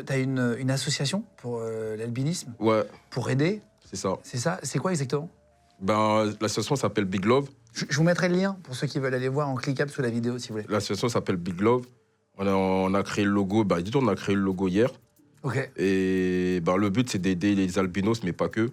T'as une association pour l'albinisme? Ouais, Pour aider? c'est ça. C'est ça? C'est quoi exactement? L'association s'appelle Big Love. Je vous mettrai le lien pour ceux qui veulent aller voir en cliquable sous la vidéo, si vous voulez. L'association s'appelle Big Love. On a créé le logo, on a créé le logo hier. Ok. Et le but, c'est d'aider les albinos, mais pas que.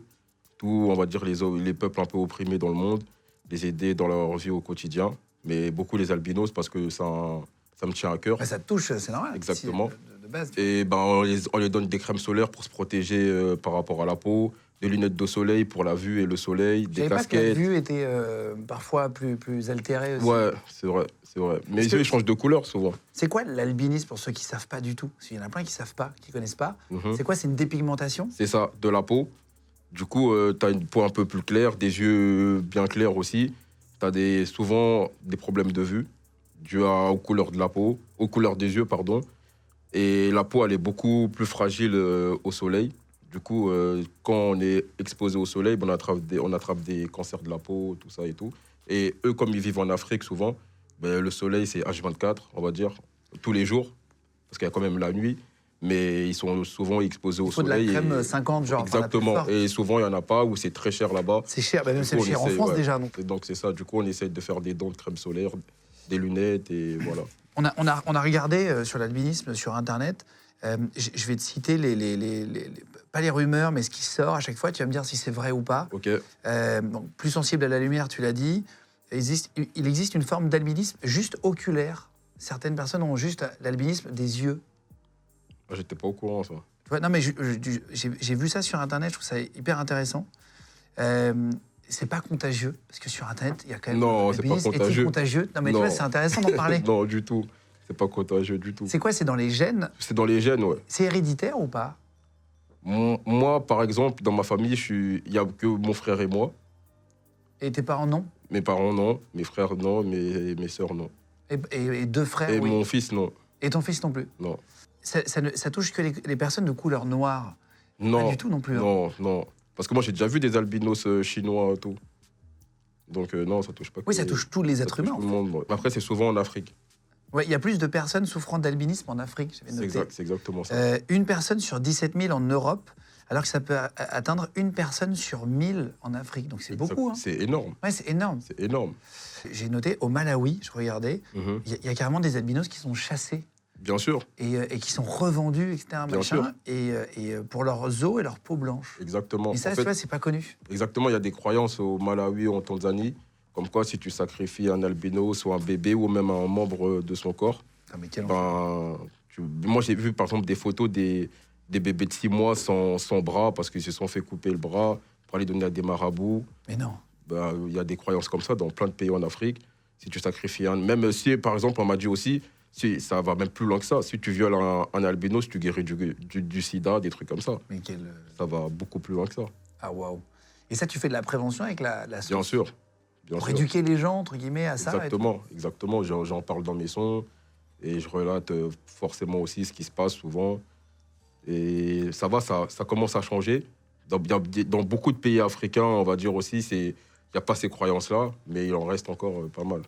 Tout, on va dire, les peuples un peu opprimés dans le monde, les aider dans leur vie au quotidien. Mais beaucoup les albinos, parce que ça me tient à cœur. Bah, ça te touche, c'est normal. Exactement. De base. Et on les donne des crèmes solaires pour se protéger par rapport à la peau, des lunettes de soleil pour la vue et le soleil, des Pas que la casquettes. vue était parfois plus altérée aussi. Ouais, c'est vrai. Mes yeux, ils changent de couleur souvent. C'est quoi l'albinisme pour ceux qui ne savent pas du tout? Parce qu'il y en a plein qui ne savent pas, qui ne connaissent pas. Mhm. C'est quoi? C'est une dépigmentation? C'est ça, de la peau. Du coup, tu as une peau un peu plus claire, des yeux bien clairs aussi. Tu as souvent des problèmes de vue dus aux couleurs de la peau, aux couleurs des yeux, pardon. Et la peau, elle est beaucoup plus fragile au soleil. Du coup, quand on est exposé au soleil, on attrape des cancers de la peau, tout ça et tout. Et eux, comme ils vivent en Afrique souvent, le soleil, c'est H24, on va dire, tous les jours, parce qu'il y a quand même la nuit. Mais ils sont souvent exposés au soleil. Il faut de la crème 50, genre. Exactement. Enfin, et souvent, il n'y en a pas, ou c'est très cher là-bas. c'est cher, même c'est cher en France déjà. Donc c'est ça. Du coup, on essaie de faire des dons de crème solaire, des lunettes, et voilà. On a regardé sur l'albinisme sur Internet. Je vais te citer pas les rumeurs, mais ce qui sort à chaque fois. Tu vas me dire si c'est vrai ou pas. Ok. Donc, plus sensible à la lumière, tu l'as dit. Il existe une forme d'albinisme juste oculaire. Certaines personnes ont juste l'albinisme des yeux. J'étais pas au courant, ça. Tu vois, non, mais j'ai vu ça sur Internet. Je trouve ça hyper intéressant. C'est pas contagieux, parce que sur Internet, il y a quand même... Non, c'est pas contagieux. Est-il contagieux? Non, mais tu vois, c'est intéressant d'en parler. Non, du tout. C'est pas contagieux du tout. C'est quoi? C'est dans les gènes? C'est dans les gènes, ouais. C'est héréditaire ou pas? Moi, par exemple, dans ma famille, il n'y a que mon frère et moi. Et tes parents, non? Mes parents, non. Mes frères, non. Mes sœurs, non. Et deux frères, Et oui. mon fils, non. Et ton fils non plus? Non. Ça touche que les personnes de couleur noire? Non. Pas du tout non plus. Non, non. Parce que moi, j'ai déjà vu des albinos chinois et tout. Donc, non, ça touche pas. Oui, ça touche tous les êtres humains. Tout le monde. Ouais. Après, c'est souvent en Afrique. Ouais, il y a plus de personnes souffrant d'albinisme en Afrique, j'avais noté. C'est exactement ça. Une personne sur 17 000 en Europe, alors que ça peut atteindre une personne sur 1000 en Afrique. Donc c'est beaucoup. Hein. C'est énorme. Ouais, c'est énorme. C'est énorme. J'ai noté, au Malawi, je regardais, il y a carrément des albinos qui sont chassés. Bien sûr. Et qui sont revendus, etc. Bien sûr. Et pour leurs os et leur peau blanche. Exactement. Et ça, tu vois, c'est pas connu. Exactement, il y a des croyances au Malawi ou en Tanzanie, comme quoi si tu sacrifies un albinos ou un bébé ou même un membre de son corps, Ah, mais quel moi j'ai vu par exemple des photos des bébés de 6 mois sans bras parce qu'ils se sont fait couper le bras pour aller donner à des marabouts. Mais non. Il y a des croyances comme ça dans plein de pays en Afrique. Si tu sacrifies même si par exemple on m'a dit aussi, si, ça va même plus loin que ça. Si tu violes un albinos, tu guéris du sida, des trucs comme ça. Mais ça va beaucoup plus loin que ça. Ah, waouh. Et ça, tu fais de la prévention avec la Bien sûr. Pour éduquer les gens, entre guillemets, à ça. Exactement. J'en parle dans mes sons et je relate forcément aussi ce qui se passe souvent. Et ça commence à changer. Dans beaucoup de pays africains, on va dire aussi, il n'y a pas ces croyances-là, mais il en reste encore pas mal.